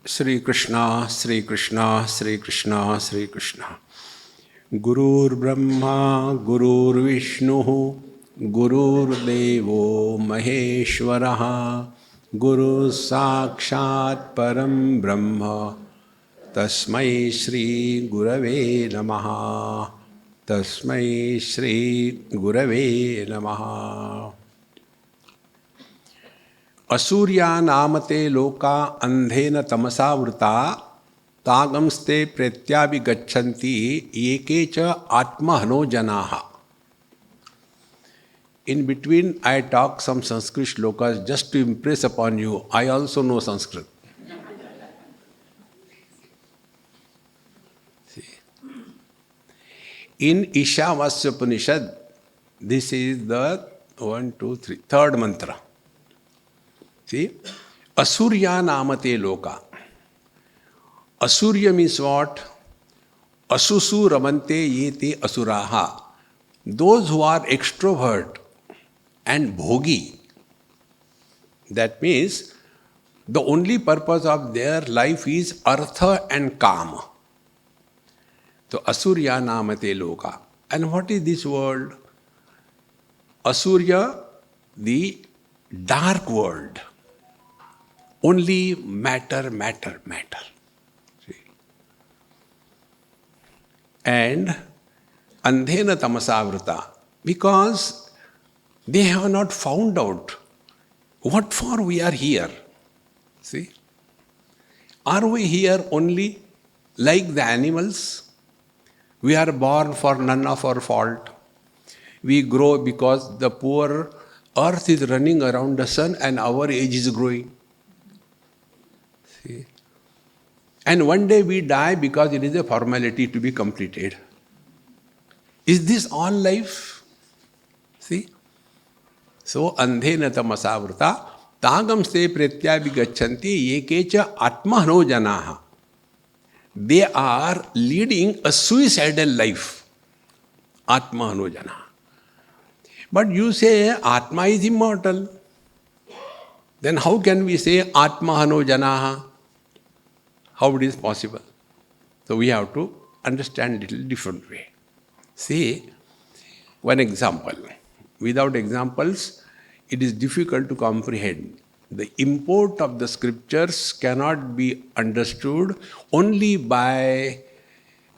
Sri Krishna, Sri Krishna, Sri Krishna, Sri Krishna. Gurur Brahma, Gurur Vishnu, Gurur Devo Maheshwaraha, Guru Sakshat Param Brahma, Tasmai Shri Gurave Namaha, Tasmai Shri Gurave Namaha. असूर्या नामते लोका अंधेन तमसा वृता तागंस्ते प्रेत्याभिगच्छन्ति एके च आत्महनो जनाः. In between, I talk some Sanskrit shlokas just to impress upon you. I also know Sanskrit. See. In Ishavasya Upanishad, this is the 3rd mantra. See, Asurya namate loka. Asurya means what? Asusu ramante yete asuraha. Those who are extrovert and bhogi. That means the only purpose of their life is artha and kama. So Asurya namate loka. And what is this world? Asurya, the dark world. Only matter, matter, matter. See? And andhena tamasavrita, because they have not found out what for we are here. See? Are we here only like the animals? We are born for none of our fault. We grow because the poor earth is running around the sun and our age is growing. See? And one day we die because it is a formality to be completed. Is this all life? See? So, andhena tamasavrita tagamste pretyabhigachanti yekecha atmahano janaha. They are leading a suicidal life. Atmahano janaha. But you say Atma is immortal. Then how can we say Atmahano janaha? How it is possible? So we have to understand it a little different way. See, one example. Without examples, it is difficult to comprehend. The import of the scriptures cannot be understood only by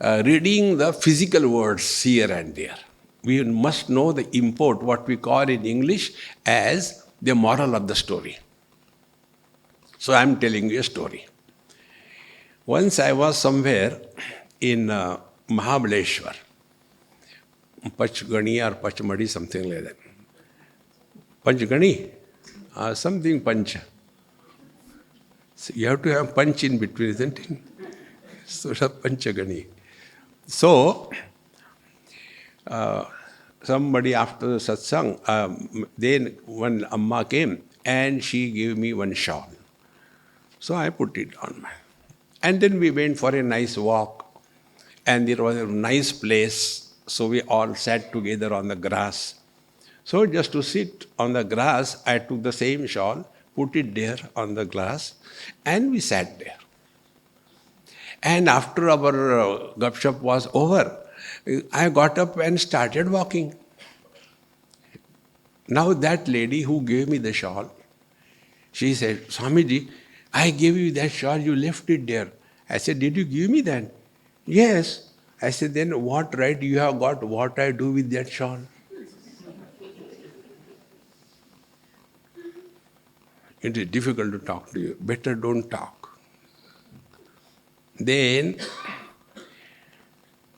reading the physical words here and there. We must know the import, what we call in English as the moral of the story. So I am telling you a story. Once I was somewhere in Mahabaleshwar, Pachgani or Pachmadi, something like that. Panchgani? Something Panch. So you have to have Panch in between, isn't it? So Panchagani. So, somebody after the satsang, then one Amma came and she gave me one shawl. So I put it on my. And then we went for a nice walk, and there was a nice place, so we all sat together on the grass. So just to sit on the grass, I took the same shawl, put it there on the grass, and we sat there. And after our gupshup was over, I got up and started walking. Now that lady who gave me the shawl, she said, Swamiji, I gave you that shawl, you left it there. I said, did you give me that? Yes. I said, then what right you have got what I do with that shawl? It is difficult to talk to you. Better don't talk. Then,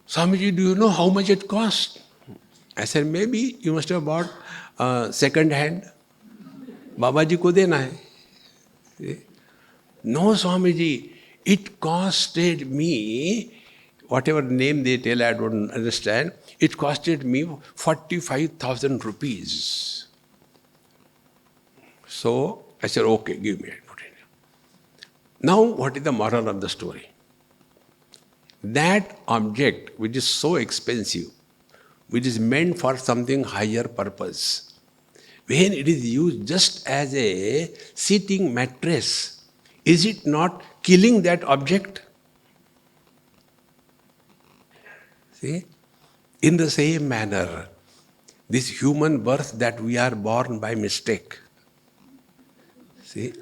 Swamiji, do you know how much it cost? I said, maybe you must have bought second hand. Babaji ko dena hai. See? No, Swamiji, it costed me, whatever name they tell, I don't understand, it costed me 45,000 rupees. So I said, okay, give me it. Now, what is the moral of the story? That object which is so expensive, which is meant for something higher purpose, when it is used just as a sitting mattress, is it not killing that object. See? In the same manner, this human birth that we are born by mistake. See?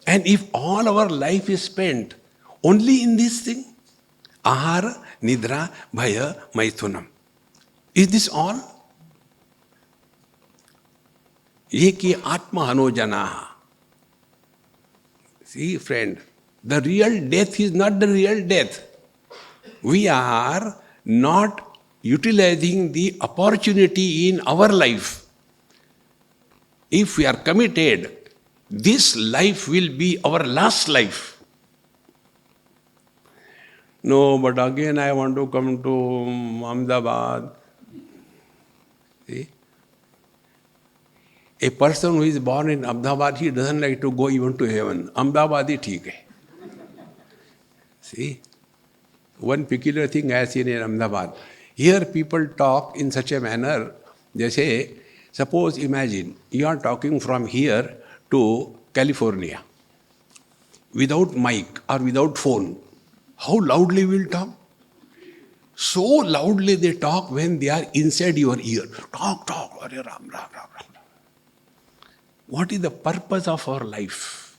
And if all our life is spent only in this thing, ahara, nidra, bhaya, maithunam. Is this all? Yeki atma hanojanaha. See, friend, the real death is not the real death. We are not utilizing the opportunity in our life. If we are committed, this life will be our last life. No, but again I want to come to Ahmedabad. See? A person who is born in Ahmedabad, he doesn't like to go even to heaven. Ahmedabad is theek hai. See? One peculiar thing I have seen in Ahmedabad. Here people talk in such a manner, they say, suppose imagine, you are talking from here to California, without mic or without phone. How loudly will talk? So loudly they talk when they are inside your ear. Talk, Hare Ram, Ram, Ram, Ram. What is the purpose of our life?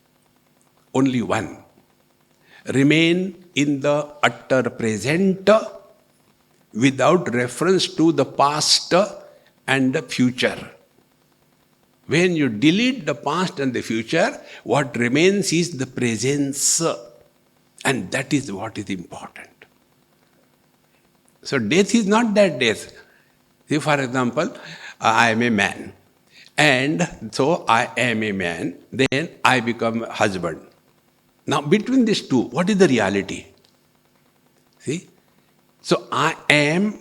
Only one. Remain in the utter present without reference to the past and the future. When you delete the past and the future, what remains is the presence. And that is what is important. So death is not that death. See, for example, I am a man. And so I am a man, then I become a husband. Now between these two, what is the reality? See? So I am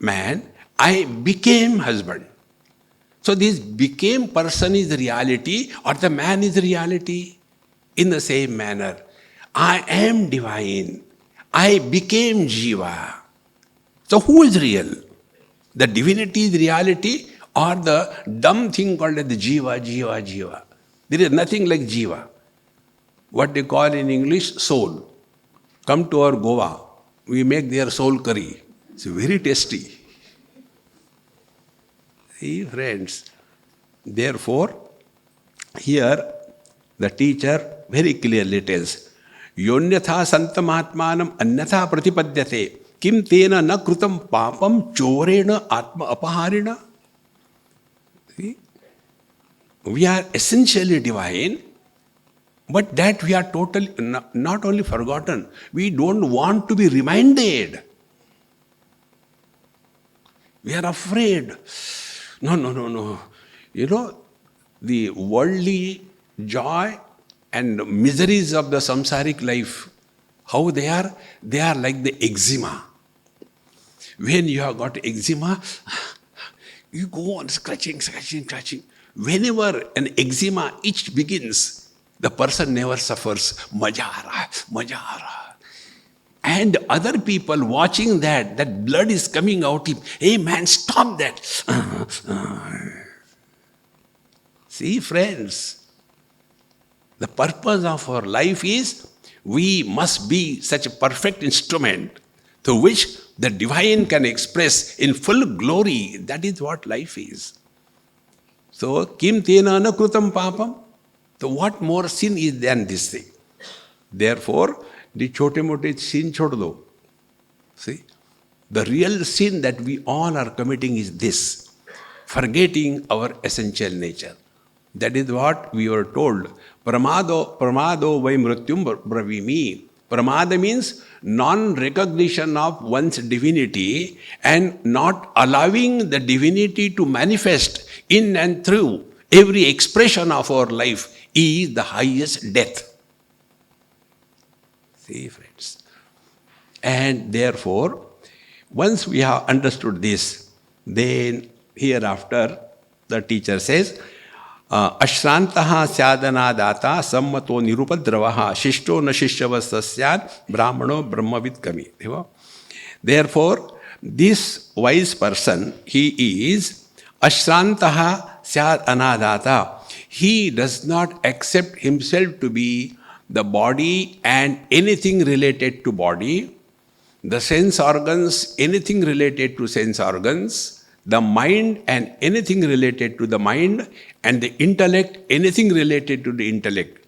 man, I became husband. So this became person is the reality or the man is the reality? In the same manner, I am divine, I became Jiva. So who is real? The divinity is reality or the dumb thing called as the Jiva? There is nothing like Jiva. What they call in English, soul. Come to our Goa, we make their soul curry. It's very tasty. See, friends. Therefore, here the teacher very clearly tells, Yonyatha santamatmanam anyatha pratipadyate kim tena na krutam papam chorena atma apaharina. See? We are essentially divine, but that we are totally, not only forgotten, we don't want to be reminded. We are afraid. No. You know, the worldly joy and miseries of the samsaric life, how they are like the eczema. When you have got eczema, you go on scratching. Whenever an eczema itch begins, the person never suffers. Maja aa raha. And other people watching that blood is coming out, hey man, stop that. See, friends, the purpose of our life is we must be such a perfect instrument through which the divine can express in full glory. That is what life is. So, kim tena na krutam papam. So, what more sin is than this thing? Therefore, the chote-mote sin chhod do. See, the real sin that we all are committing is this, forgetting our essential nature. That is what we were told. Pramado vai mrityum bravimi. Pramada means non-recognition of one's divinity and not allowing the divinity to manifest in and through every expression of our life is the highest death. See, friends. And therefore, once we have understood this, then hereafter the teacher says, Ashrantaha syadana data sammato nirupadravaha shishto na shishyavasasyan brahmano brahmavid kami. Therefore, this wise person, he is ashrantaha syadana data. He does not accept himself to be the body and anything related to body, the sense organs, anything related to sense organs, the mind and anything related to the mind, and the intellect, anything related to the intellect.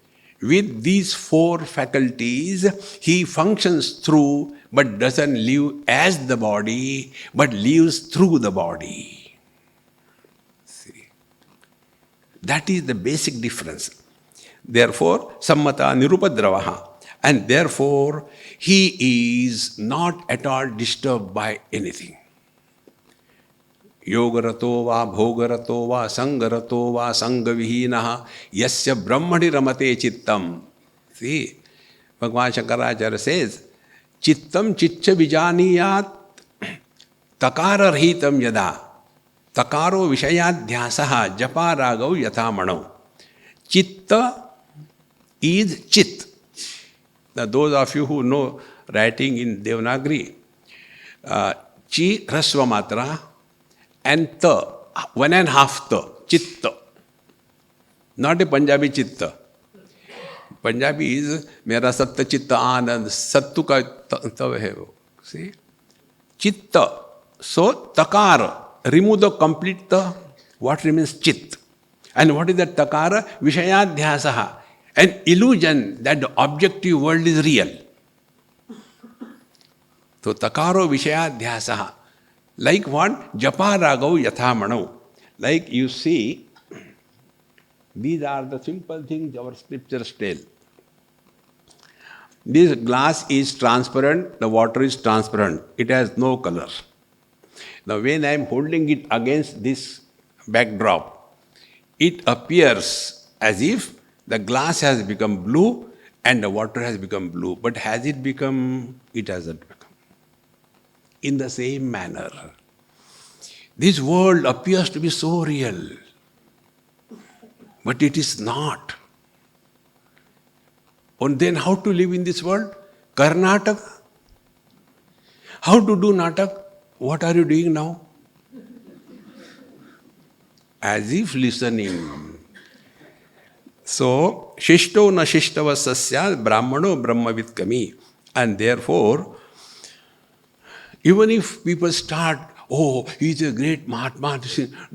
With these four faculties, he functions through, but doesn't live as the body, but lives through the body. See, that is the basic difference. Therefore, sammata nirupadravaha. And therefore, he is not at all disturbed by anything. Yogarato va bhogarato va sangarato va sangavihinaha yasya brahmani ramate chittam. See, Bhagavan Shankaracharya says, chittam chitcha vijaniyat takara rahitam yada takaro vishayadhyasaha japa ragau yathamanau. Chitta is chit. Now, those of you who know writing in Devanagari, chi rasva matra and ta, 1.5 ta, chitta. Not a Punjabi chitta. Punjabi is mera satta chitta anand, sattu ka ta hai wo. See? Chitta. So, takara. Remove the complete ta. What remains? Chit. And what is that takara? Vishayadhyasaha. An illusion that the objective world is real. So, takaro vishayadhyasaha. Like what? Japa ragau yathamanau. Like you see, these are the simple things our scriptures tell. This glass is transparent, the water is transparent. It has no color. Now when I am holding it against this backdrop, it appears as if the glass has become blue and the water has become blue. But has it become? It hasn't become. In the same manner, this world appears to be so real, but it is not. And then how to live in this world? Karnataka. How to do natak? What are you doing now? As if listening. So, shishto na shishtava sasya brahmano brahmavitkami. And therefore, even if people start, oh, he's a great Mahatma,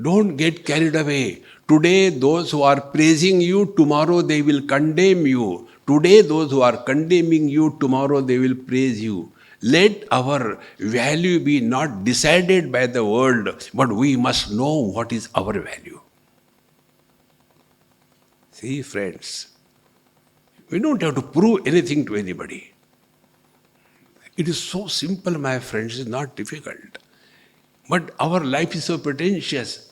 don't get carried away. Today, those who are praising you, tomorrow they will condemn you. Today, those who are condemning you, tomorrow they will praise you. Let our value be not decided by the world, but we must know what is our value. See, friends, we don't have to prove anything to anybody. It is so simple, my friends, it's not difficult. But our life is so pretentious.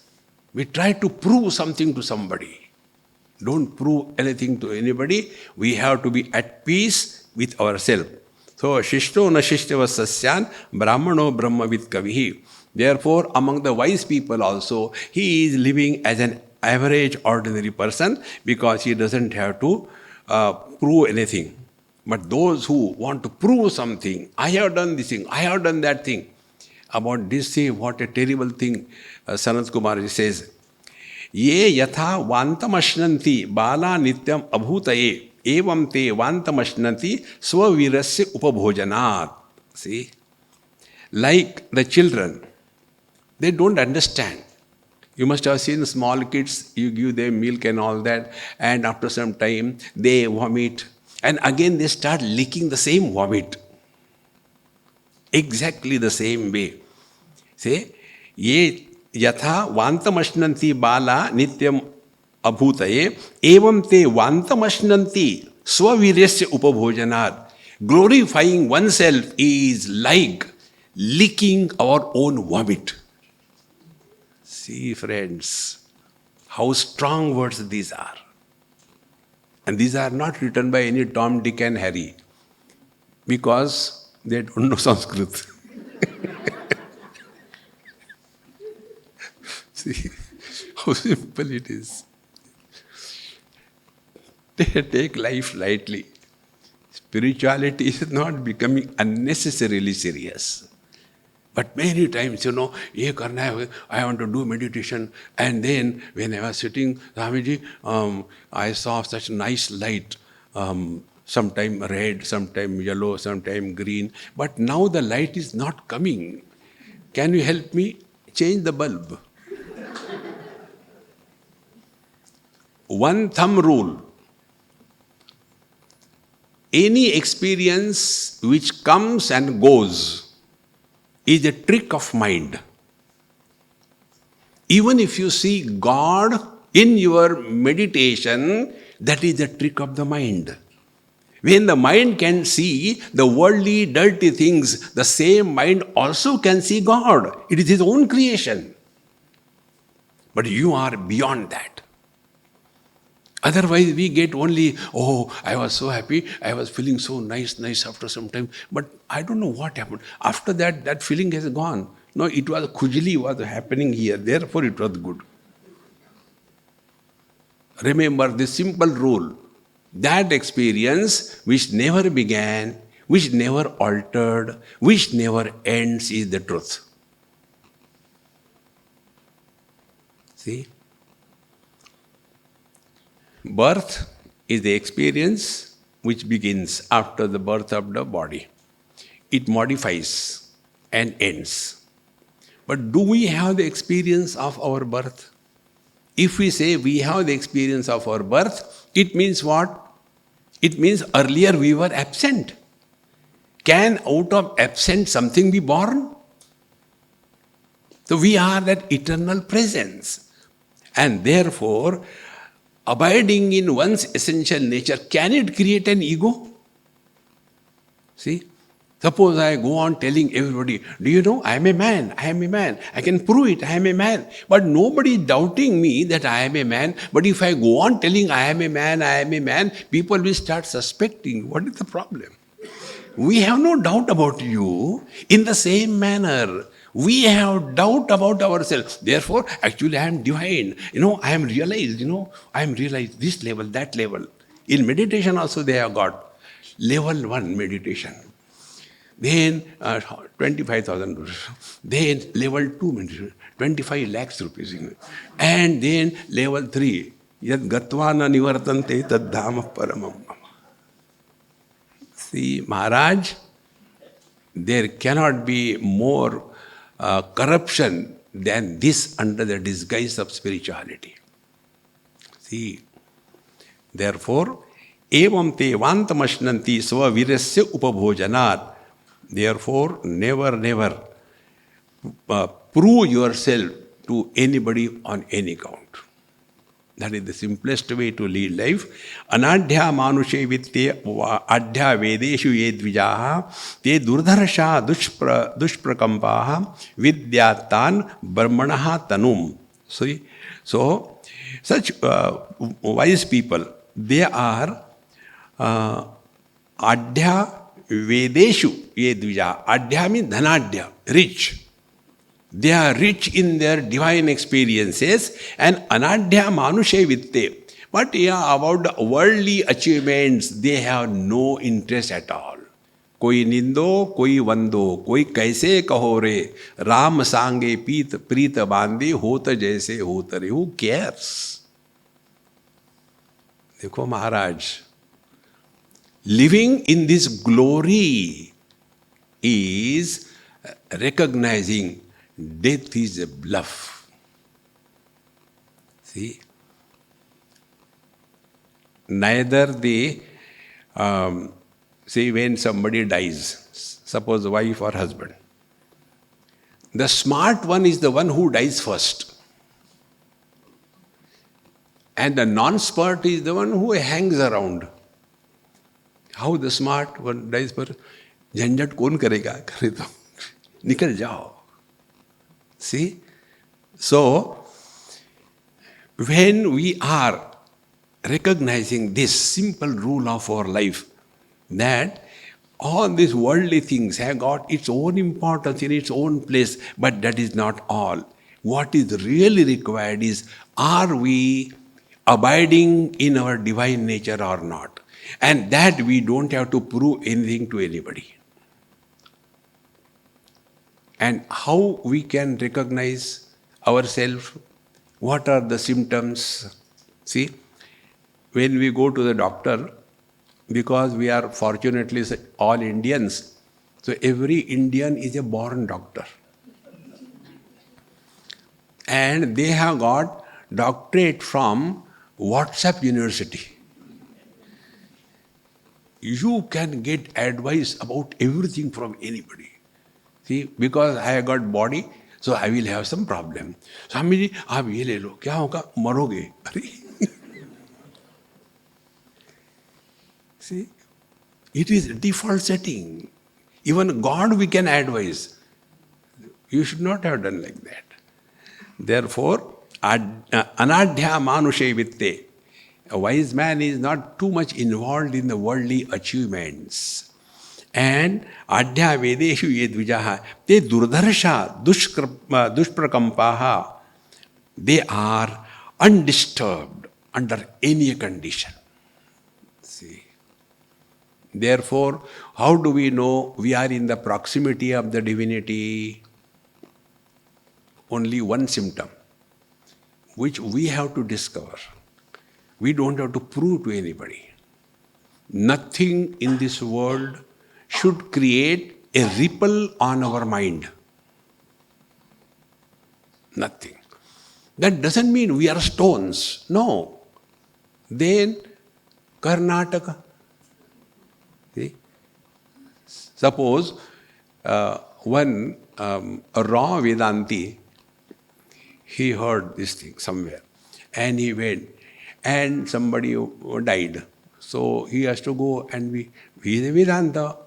We try to prove something to somebody. Don't prove anything to anybody. We have to be at peace with ourselves. So, shishto na shishtava sasyan brahmano brahmavid kavihi. Therefore, among the wise people also, he is living as an average ordinary person because he doesn't have to prove anything. But those who want to prove something, I have done this thing, I have done that thing. About this, see what a terrible thing Sanat Kumarji says. Ye yatha vantamashnanti bala nityam abhutaye evam te vantamashnanti swavirasya upabhojanat. See? Like the children, they don't understand. You must have seen small kids, you give them milk and all that, and after some time they vomit. And again they start licking the same vomit. Exactly the same way. Say, ye yatha vantamashnanti bala nityam abhutaye evam te vantamashnanti swaviryasya upabhojanat. Glorifying oneself is like licking our own vomit. See, friends, how strong words these are. And these are not written by any Tom, Dick and Harry because they don't know Sanskrit. See how simple it is. They take life lightly. Spirituality is not becoming unnecessarily serious. But many times, ye karna hai, I want to do meditation. And then when I was sitting, Swamiji, I saw such nice light. sometime red, sometime yellow, sometime green. But now the light is not coming. Can you help me change the bulb? One thumb rule. Any experience which comes and goes is a trick of mind. Even if you see God in your meditation, that is a trick of the mind. When the mind can see the worldly, dirty things, the same mind also can see God. It is His own creation. But you are beyond that. Otherwise, we get only, oh, I was so happy, I was feeling so nice after some time, but I don't know what happened. After that, that feeling has gone. No, it was khujli was happening here, therefore it was good. Remember this simple rule. That experience which never began, which never altered, which never ends is the truth. See? Birth is the experience which begins after the birth of the body. It modifies and ends. But do we have the experience of our birth? If we say we have the experience of our birth, it means what? It means earlier we were absent. Can out of absent something be born? So we are that eternal presence. And therefore, abiding in one's essential nature, can it create an ego? See? Suppose I go on telling everybody, do you know, I am a man, I am a man. I can prove it, I am a man. But nobody is doubting me that I am a man. But if I go on telling I am a man, people will start suspecting. What is the problem? We have no doubt about you. In the same manner, we have doubt about ourselves. Therefore, actually I am divine. I am realized, I am realized this level, that level. In meditation also they have got level 1 meditation. Then 25,000 rupees. Then level 2 meditation, 25 lakhs rupees. And then level 3, yad gatvana nivartante tad dhama paramam. See, Maharaj, there cannot be more corruption than this under the disguise of spirituality. See, therefore, evam te vantamashnanti svavirasya upabhojanat. Therefore, never prove yourself to anybody on any count. That is the simplest way to lead life. Anadhya manushe vitte adhya vedeshu ye dvijaha te durdharsha dushprakampaha vidyatan brahmanaha tanum. So such wise people, they are adhya vedeshu ye dvijaha. Adhya means dhanadhya, rich. They are rich in their divine experiences and anadhya manushe vitte. But about the worldly achievements, they have no interest at all. Koi nindo, koi vando, koi kaise kaho re, Ram sange preeta bande, hota jaise hota re. Who cares? Dekho Maharaj, living in this glory is recognizing death is a bluff. See? Neither the, say when somebody dies, suppose wife or husband, the smart one is the one who dies first. And the non-smart is the one who hangs around. How the smart one dies first? Jhanjat kaun karega? Kare to. Nikal jao. See? So, when we are recognizing this simple rule of our life, that all these worldly things have got its own importance in its own place, but that is not all. What is really required is, are we abiding in our divine nature or not? And that we don't have to prove anything to anybody. And how we can recognize ourselves? What are the symptoms? See, when we go to the doctor, because we are fortunately all Indians, so every Indian is a born doctor. And they have got doctorate from WhatsApp University. You can get advice about everything from anybody. See, because I have got body, so I will have some problem. Swamiji, आप ये ले लो, क्या होगा? मरोगे. अरे. See, it is default setting. Even God we can advise. You should not have done like that. Therefore, anadhya manushe vitte. A wise man is not too much involved in the worldly achievements. And adhya vedeshu yedvijaha, te durdharsha dushprakampaha, they are undisturbed under any condition. See. Therefore, how do we know we are in the proximity of the divinity? Only one symptom, which we have to discover. We don't have to prove to anybody. Nothing in this world should create a ripple on our mind. Nothing. That doesn't mean we are stones. No. Then, Karnataka. See? Suppose one a raw Vedanti, he heard this thing somewhere and he went and somebody died. So he has to go and he is a Vedanta.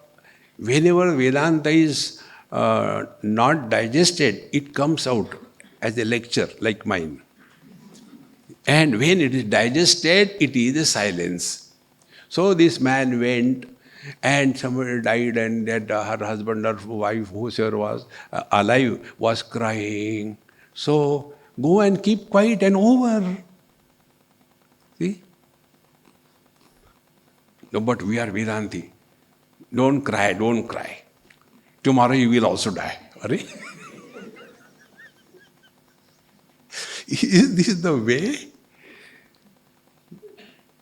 Whenever Vedanta is not digested, it comes out as a lecture like mine. And when it is digested, it is a silence. So this man went and somebody died and that her husband or wife, whoever was alive, was crying. So go and keep quiet and over. See? No, but we are Vedanti. Don't cry, don't cry. Tomorrow you will also die. Is this the way?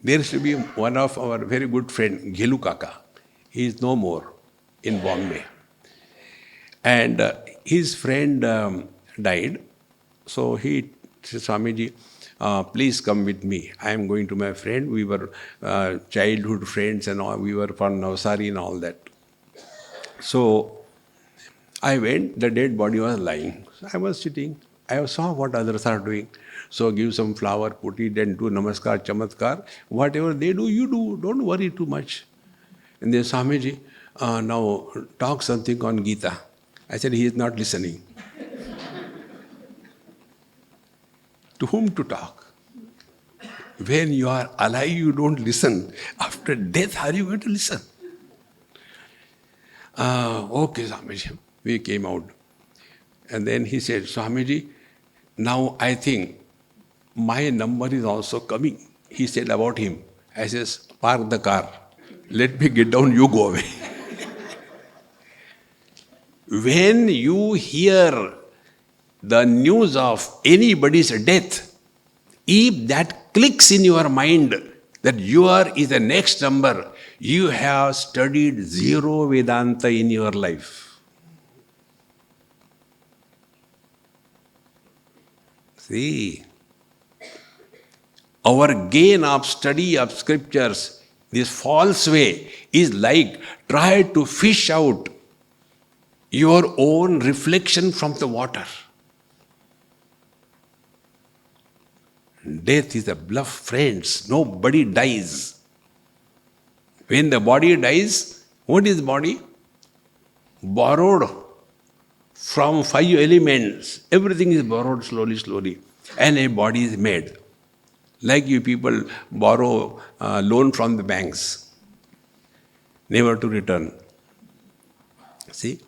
There used to be one of our very good friend, Ghelu Kaka. He is no more in Bombay. And his friend died. So he said, Swamiji, please come with me. I am going to my friend. We were childhood friends and all. We were from Navsari and all that. So I went. The dead body was lying. So I was sitting. I saw what others are doing. So give some flower, put it and do namaskar, chamatkar. Whatever they do, you do. Don't worry too much. And then Swamiji, now talk something on Gita. I said, he is not listening. To whom to talk? When you are alive, you don't listen. After death, are you going to listen? Okay, Swamiji. We came out. And then he said, Swamiji, now I think my number is also coming. He said about him. I says, park the car. Let me get down, you go away. When you hear the news of anybody's death, if that clicks in your mind that your is the next number, you have studied zero Vedanta in your life. See, our gain of study of scriptures, this false way, is like try to fish out your own reflection from the water. Death is a bluff, friends. Nobody dies. When the body dies, what is body? Borrowed from 5 elements. Everything is borrowed slowly, slowly. And a body is made. Like you people borrow loan from the banks, never to return. See?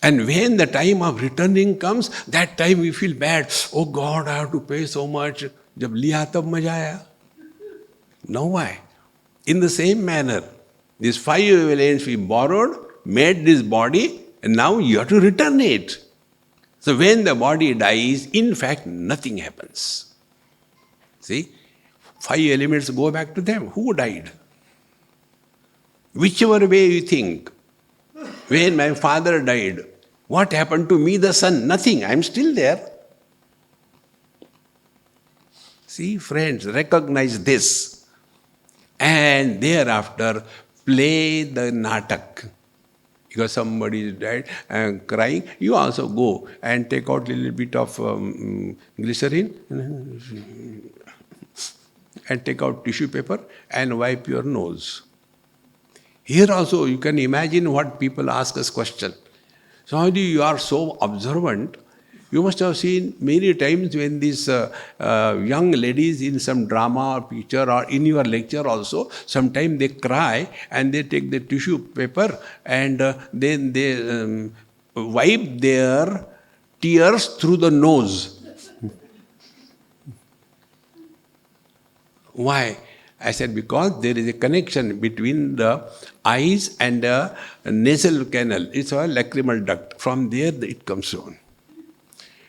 And when the time of returning comes, that time we feel bad. Oh God, I have to pay so much. Jab liya tab maja aaya. Now why? In the same manner, these 5 elements we borrowed, made this body, and now you have to return it. So when the body dies, in fact, nothing happens. See? 5 elements go back to them. Who died? Whichever way you think, when my father died, what happened to me, the son? Nothing, I am still there. See, friends, recognize this. And thereafter, play the natak. Because somebody is dead and crying, you also go and take out a little bit of glycerin and take out tissue paper and wipe your nose. Here also you can imagine what people ask us question. Swamiji, you are so observant. You must have seen many times when these young ladies in some drama or picture or in your lecture also, sometimes they cry and they take the tissue paper and then they wipe their tears through the nose. Why? I said, because there is a connection between the eyes and the nasal canal. It's a lacrimal duct. From there it comes on.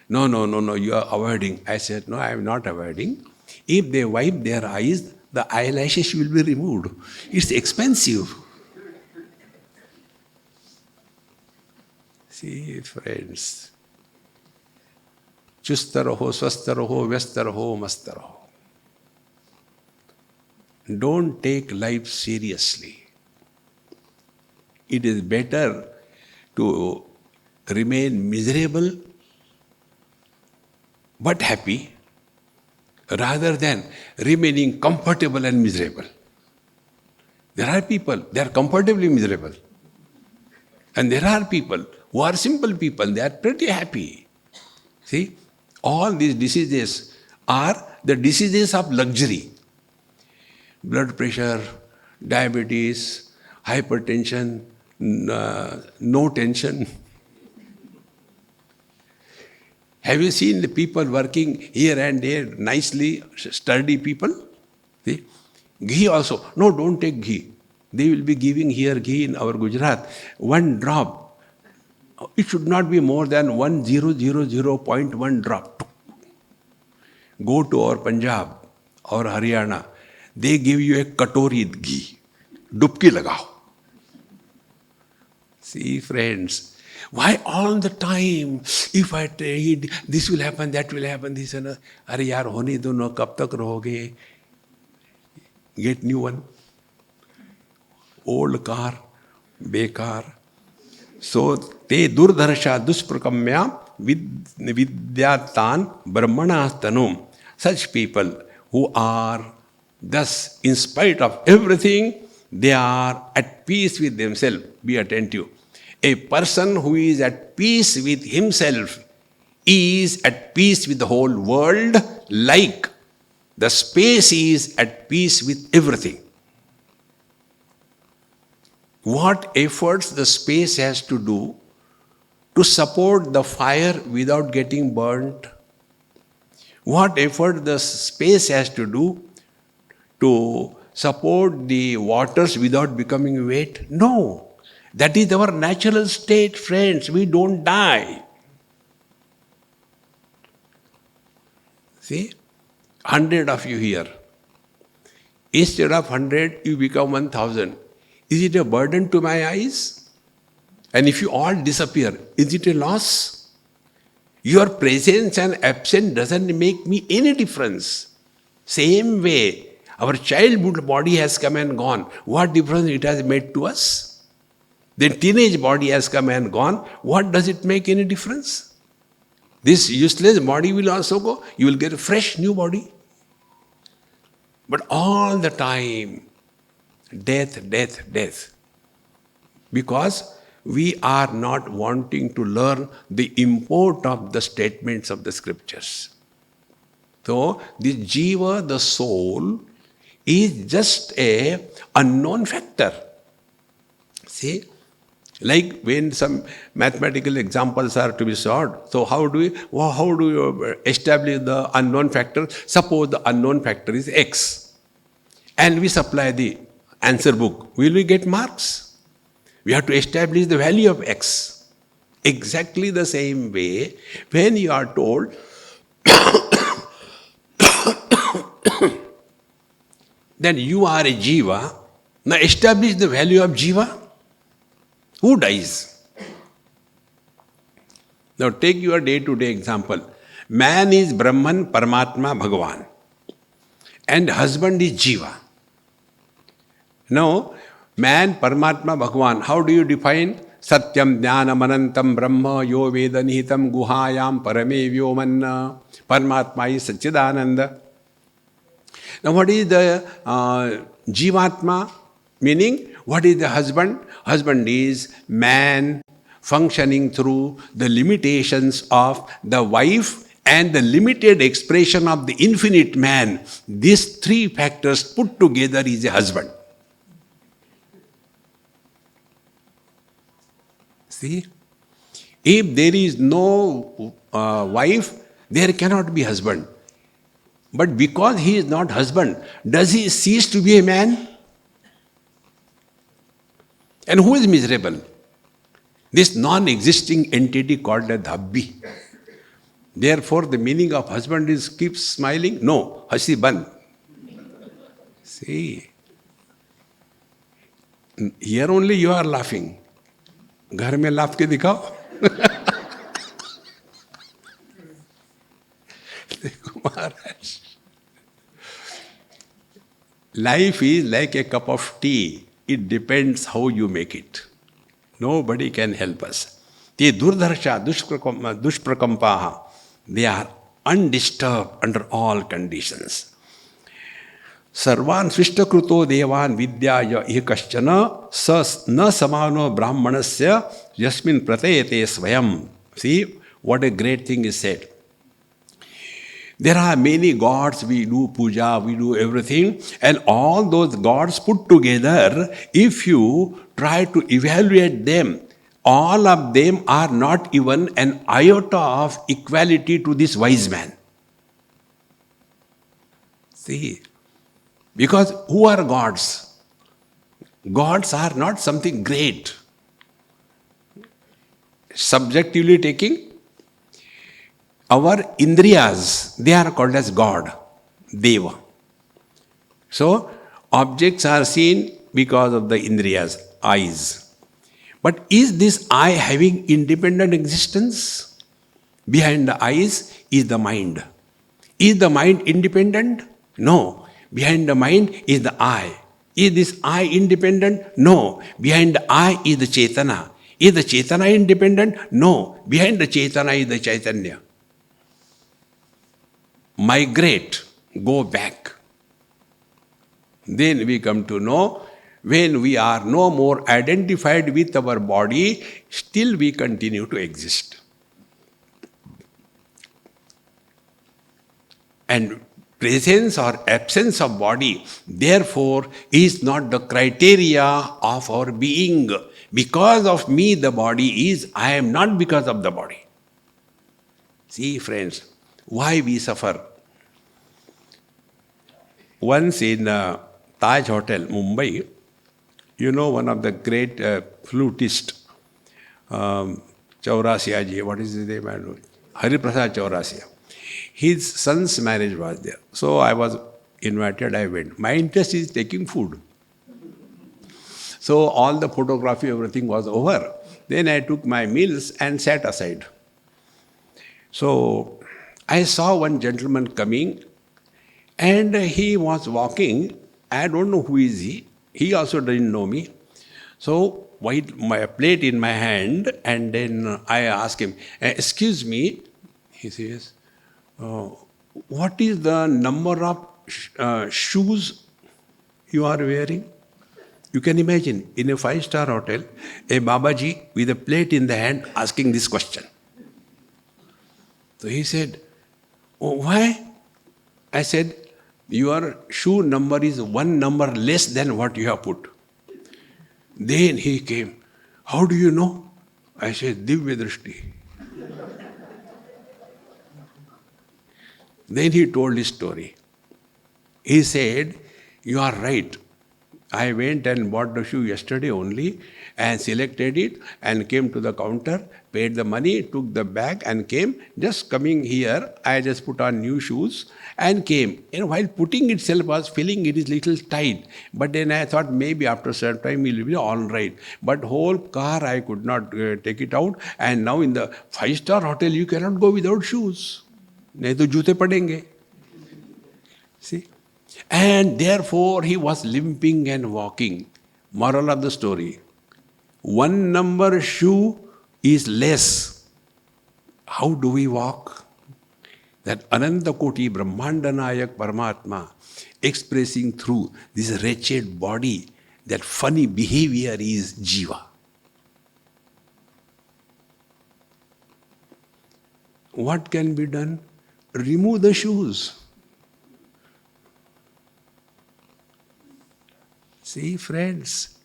No, you are avoiding. I said, no, I am not avoiding. If they wipe their eyes, the eyelashes will be removed. It's expensive. See, friends. Chustaraho, swastaraho, vyastaraho, mastaraho. Don't take life seriously. It is better to remain miserable but happy rather than remaining comfortable and miserable. There are people, they are comfortably miserable. And there are people who are simple people, they are pretty happy. See, all these diseases are the diseases of luxury. Blood pressure, diabetes, hypertension, no tension. Have you seen the people working here and there, nicely, sturdy people? See? Ghee also. No, don't take ghee. They will be giving here ghee in our Gujarat. One drop. It should not be more than 1000.1 drop. Go to our Punjab or Haryana. They give you a katori ghee. Dubki lagao. See, friends. Why all the time, if I trade, this will happen, that will happen, this and that. Are yaar, hone do no, kab tak rahoge? Get new one. Old car, bekar. So, te durdharsha dusprakamya vidyatan brahmana tanum. Such people who are thus, in spite of everything, they are at peace with themselves. Be attentive. A person who is at peace with himself is at peace with the whole world, like the space is at peace with everything. What efforts the space has to do to support the fire without getting burnt? What effort the space has to do to support the waters without becoming wet? No. That is our natural state, friends. We don't die. See? 100 of you here. Instead of 100, you become 1000. Is it a burden to my eyes? And if you all disappear, is it a loss? Your presence and absence doesn't make me any difference. Same way, our childhood body has come and gone. What difference it has made to us? Then teenage body has come and gone. What does it make any difference? This useless body will also go. You will get a fresh new body. But all the time, death, death, death. Because we are not wanting to learn the import of the statements of the scriptures. So, this jiva, the soul, is just a unknown factor. See? Like when some mathematical examples are to be solved, so how do you establish the unknown factor? Suppose the unknown factor is x, and we supply the answer book. Will we get marks? We have to establish the value of x. Exactly the same way, when you are told then you are a jiva, Now establish the value of Jiva. Who dies? Now take your day-to-day example. Man is Brahman, Paramatma, Bhagavan. And husband is Jiva. Now, man, Paramatma, Bhagavan, how do you define? Satyam Jnanam Anantam Brahma Yo Veda Nihitam Guhayam Parame Vyomanna. Paramatma is Satchidananda. Now what is the Jivatma? Meaning, what is the husband? Husband is man functioning through the limitations of the wife and the limited expression of the infinite man. These three factors put together is a husband. See? If there is no wife, there cannot be husband. But because he is not husband, does he cease to be a man? And who is miserable? This non-existing entity called a dhabbi. Therefore, the meaning of husband is keep smiling? No, hasi ban. See, here only you are laughing. घर में laugh के दिखाओ. देखो महाराज. Life is like a cup of tea. It depends how you make it. Nobody can help us. Te durdharsha dushprakampaha. They are undisturbed under all conditions. Sarvan svistakruto devan vidyaya ikaschana sas na samano brahmanasya yasmin pratayate swayam. See, what a great thing is said. There are many gods, we do puja, we do everything, and all those gods put together, if you try to evaluate them, all of them are not even an iota of equality to this wise man. See, because who are gods? Gods are not something great. Subjectively taking, our indriyas, they are called as God, Deva. So, objects are seen because of the indriyas, eyes. But is this eye having independent existence? Behind the eyes is the mind. Is the mind independent? No. Behind the mind is the eye. Is this eye independent? No. Behind the eye is the Chetana. Is the Chetana independent? No. Behind the Chetana is the Chaitanya. Migrate, go back. Then we come to know, when we are no more identified with our body, still we continue to exist. And presence or absence of body, therefore, is not the criteria of our being. Because of me the body is, I am not because of the body. See, friends, why we suffer? Once in Taj Hotel, Mumbai, you know one of the great flutist, Chaurasia ji, what is his name? Hari Prasad Chaurasia. His son's marriage was there. So I was invited, I went. My interest is taking food. So all the photography, everything was over. Then I took my meals and sat aside. So I saw one gentleman coming, and he was walking. I don't know who is he. He also didn't know me. So my plate in my hand, and then I asked him, excuse me. He says, what is the number of shoes you are wearing? You can imagine, in a 5-star hotel, a Babaji with a plate in the hand asking this question. So he said, oh, why? I said, your shoe number is one number less than what you have put. Then he came, how do you know? I said, Divya Drishti. Then he told his story. He said, you are right. I went and bought the shoe yesterday only and selected it and came to the counter, paid the money, took the bag and came. Just coming here, I just put on new shoes and came. And while putting itself, I was feeling it is little tight. But then I thought maybe after a certain time it will be all right. But whole car I could not take it out. And now in the 5-star hotel you cannot go without shoes. नहीं तो जूते पड़ेंगे. See? And therefore he was limping and walking. Moral of the story. 1 number shoe is less. How do we walk? That Ananta Koti Brahmanda Nayak Paramatma expressing through this wretched body, that funny behavior is Jiva. What can be done? Remove the shoes. See, friends,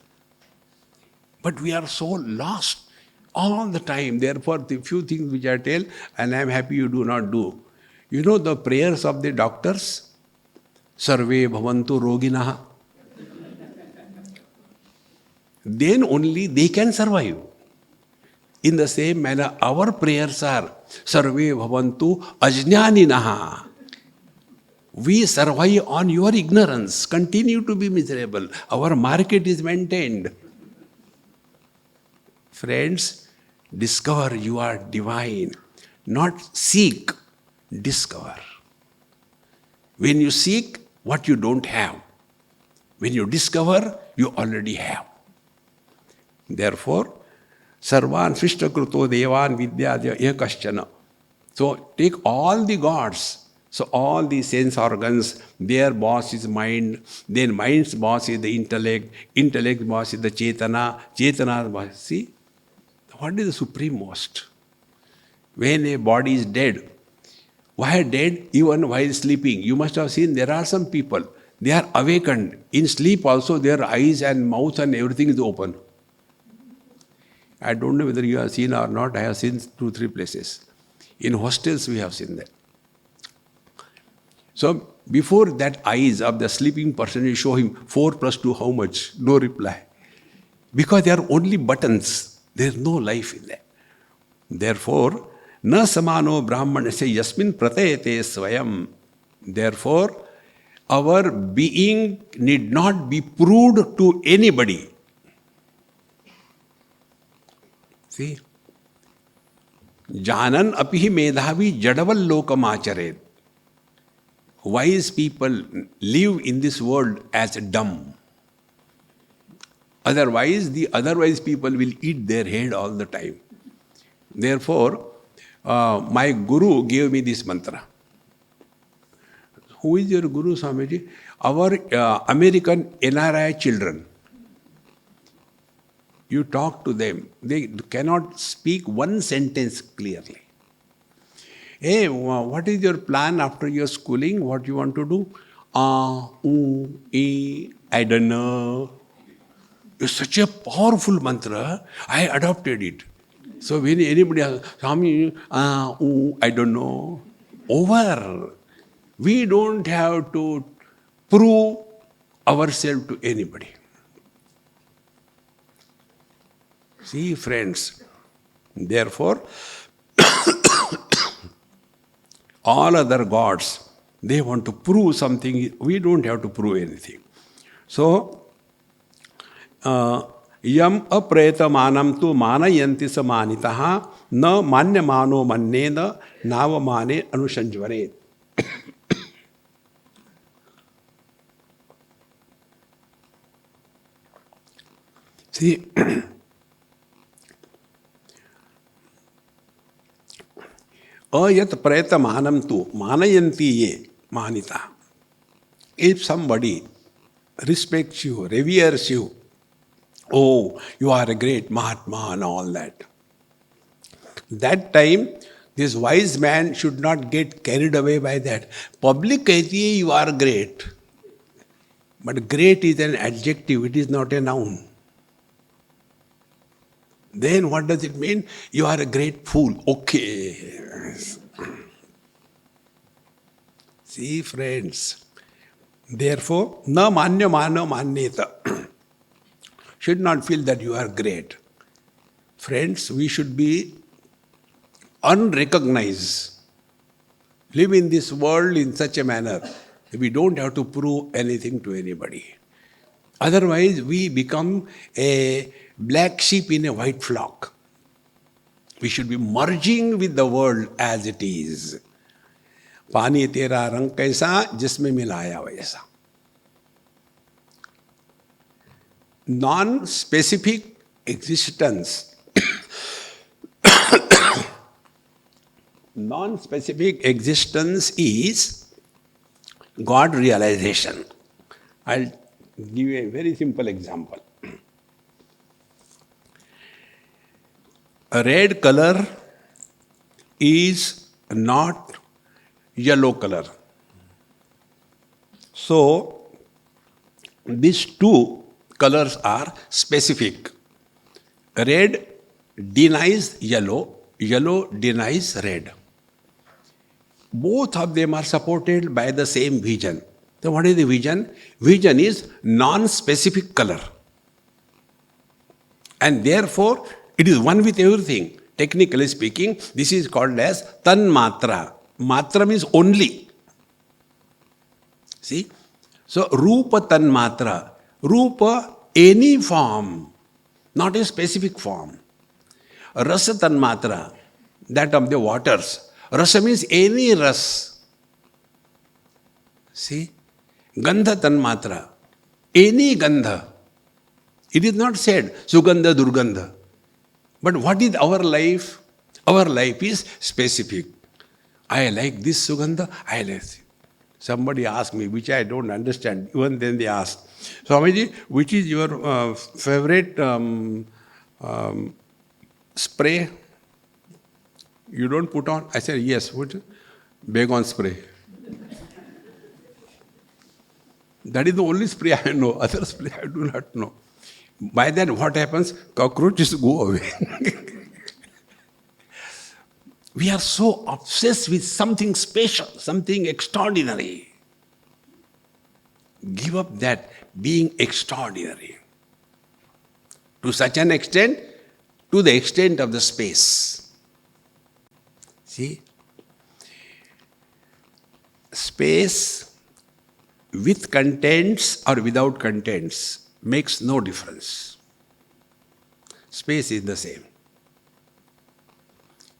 but we are so lost all the time. Therefore, the few things which I tell, and I am happy you do not do. You know the prayers of the doctors? Sarve bhavantu roginaha. Then only they can survive. In the same manner, our prayers are Sarve bhavantu ajnaninaha. We survive on your ignorance. Continue to be miserable. Our market is maintained. Friends, discover you are divine. Not seek, discover. When you seek what you don't have, when you discover, you already have. Therefore, Sarvan Shrishtakruto Devan Vidyadya Ekaschana. So take all the gods. So all the sense organs, their boss is mind, then mind's boss is the intellect's boss is the Chetana's boss. See, what is the supremost? When a body is dead, why dead? Even while sleeping. You must have seen there are some people, they are awakened. In sleep also their eyes and mouth and everything is open. I don't know whether you have seen or not. I have seen 2-3 places. In hostels we have seen that. So before that eyes of the sleeping person, you show him 4 + 2 how much? No reply. Because they are only buttons. There is no life in them. Therefore, na samano brahmanasya yasmin pratayate swayam. Therefore, our being need not be proved to anybody. See? Janan apihi medhavi jadaval lokam acharet. Wise people live in this world as dumb. Otherwise, the otherwise people will eat their head all the time. Therefore, my guru gave me this mantra. Who is your guru, Swamiji? Our American NRI children. You talk to them. They cannot speak one sentence clearly. Hey, what is your plan after your schooling? What you want to do? I don't know. It's such a powerful mantra. I adopted it. So when anybody asks, Swami, I don't know. Over. We don't have to prove ourselves to anybody. See, friends. Therefore, all other gods, they want to prove something. We don't have to prove anything. So, yam apreta manam tu manayanti samanitaha na manya mano mannena nava mane anushanjvare. See, ayat preta manam tu manayanti ye manita. If somebody respects you, reveres you, oh, you are a great Mahatma and all that. That time, this wise man should not get carried away by that. Public kehti hai, you are great. But great is an adjective, it is not a noun. Then what does it mean? You are a great fool. Okay. See, friends, Therefore, na manya mano manyeta. Should not feel that you are great. Friends, we should be unrecognized. Live in this world in such a manner. We don't have to prove anything to anybody. Otherwise, we become a black sheep in a white flock. We should be merging with the world as it is. पानी तेरा रंग कैसा जिसमें मिलाया वैसा. Non-specific existence. Non-specific existence is God realization. I'll give you a very simple example. A red color is not yellow color. So, these two colors are specific. Red denies yellow, yellow denies red. Both of them are supported by the same vision. So what is the vision? Vision is non-specific color. And therefore, it is one with everything. Technically speaking, this is called as tanmatra. Matra means only. See? So, rupa tanmatra. Rupa, any form, not a specific form. Rasa tanmatra, that of the waters. Rasa means any ras. See? Gandha tanmatra, any gandha. It is not said sugandha, durgandha. But what is our life? Our life is specific. I like this sugandha, I like this. Somebody asked me, which I don't understand. Even then they asked, Swamiji, which is your favorite spray? You don't put on? I said, yes. What? Baygon spray. That is the only spray I know. Other spray I do not know. By that, what happens? Cockroaches go away. We are so obsessed with something special, something extraordinary. Give up that being extraordinary. To such an extent, to the extent of the space. See? Space with contents or without contents makes no difference. Space is the same.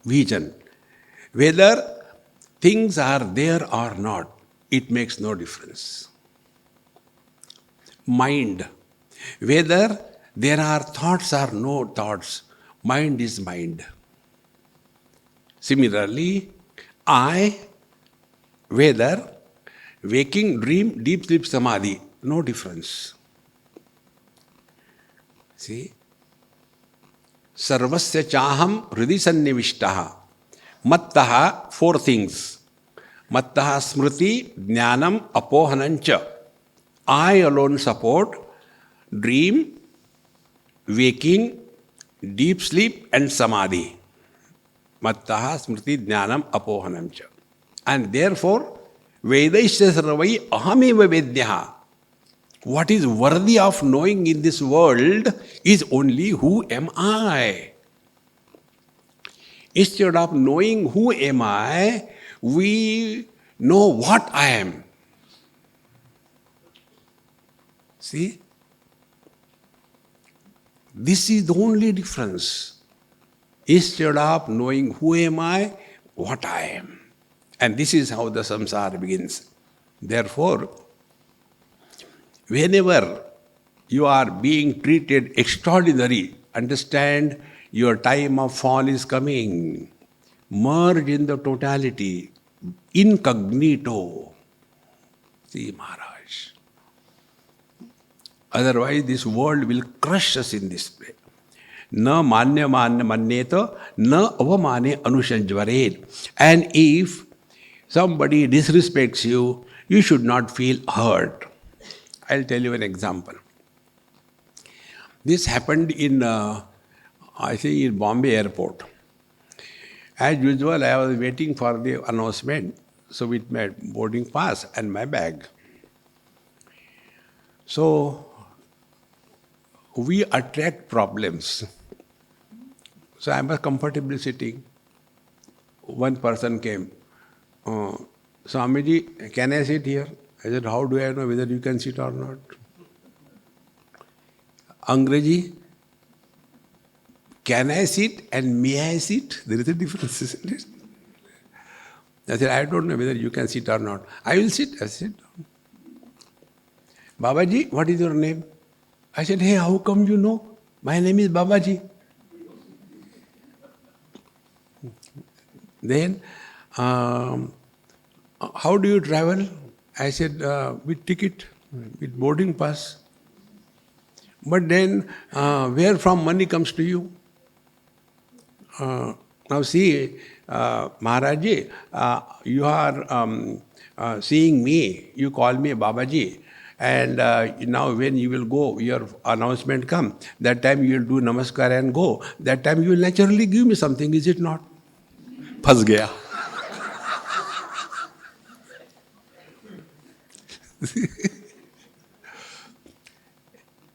Vision. Whether things are there or not, it makes no difference. Mind. Whether there are thoughts or no thoughts, mind is mind. Similarly, I, whether waking, dream, deep sleep, samadhi, no difference. See? Sarvasya chaham hridi sannivishtaha. Mattaha, four things. Mattaha smriti, jnanam, apohanancha. I alone support dream, waking, deep sleep and samadhi. Mattaha smriti, jnanam, apohanancha. And therefore, Vedaisya sarvai ahameva vedyaha. What is worthy of knowing in this world is only who am I. Instead of knowing who am I, we know what I am. See? This is the only difference. Instead of knowing who am I, what I am. And this is how the samsara begins. Therefore, whenever you are being treated extraordinary, understand your time of fall is coming. Merge in the totality, incognito. See, Maharaj. Otherwise, this world will crush us in this way. Na manya manya manyeta, na avamane anushanjvaret. And if somebody disrespects you, you should not feel hurt. I'll tell you an example. This happened in, I think, in Bombay airport. As usual, I was waiting for the announcement, so with my boarding pass and my bag. So we attract problems. So I was comfortably sitting. One person came. Swamiji, can I sit here? I said, how do I know whether you can sit or not? Angraji, can I sit and may I sit? There is a difference, isn't it? I said, I don't know whether you can sit or not. I will sit. I sit down. Babaji, what is your name? I said, hey, how come you know? My name is Babaji. Then, how do you travel? I said, with ticket, with boarding pass. But then, where from money comes to you? Now see, Maharaji, you are seeing me, you call me Babaji, and now when you will go, your announcement come, that time you will do namaskar and go, that time you will naturally give me something, is it not? Phas gaya.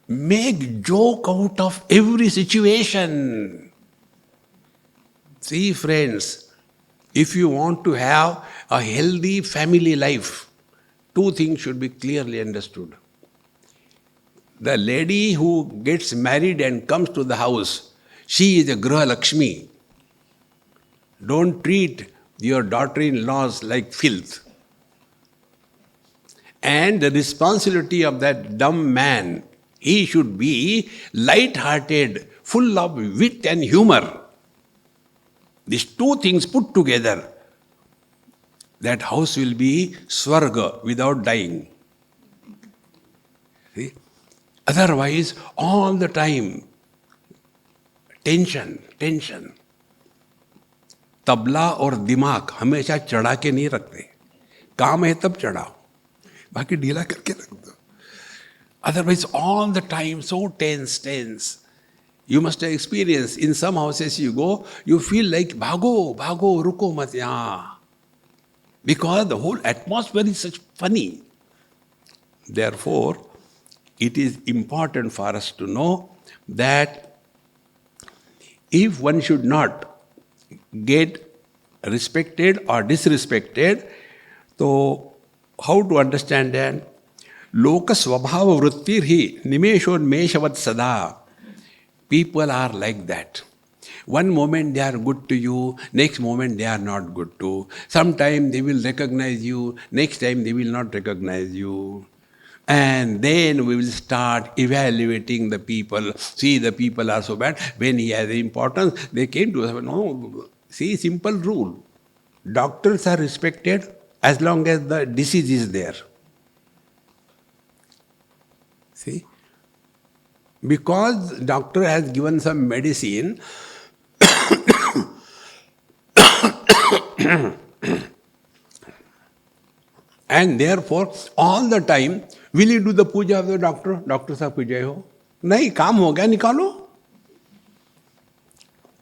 Make joke out of every situation. See, friends, if you want to have a healthy family life, two things should be clearly understood. The lady who gets married and comes to the house, she is a Griha Lakshmi. Don't treat your daughter-in-laws like filth. And the responsibility of that dumb man, he should be light-hearted, full of wit and humor. These two things put together, that house will be Swarga without dying. See? Otherwise, all the time, tension. Tabla और दिमाग हमेशा चढ़ा के नहीं रखते. काम है तब चढ़ाओ, बाकी ढीला करके रख दो. Otherwise, all the time, so tense. You must have experienced, in some houses you go, you feel like, bhago, ruko mat yahan. Because the whole atmosphere is such funny. Therefore, it is important for us to know that if one should not get respected or disrespected, so how to understand that? Loka svabhava vrittir hi nimeshonmeshavat sada. People are like that. One moment they are good to you, next moment they are not good to. Sometime they will recognize you, next time they will not recognize you. And then we will start evaluating the people. See, the people are so bad. When he has importance, they came to us. No, see, simple rule. Doctors are respected as long as the disease is there. See? Because doctor has given some medicine, and therefore, all the time, will you do the puja of the doctor? Doctor sahab ki jai ho. Nahi, kaam ho gaya, nikalo.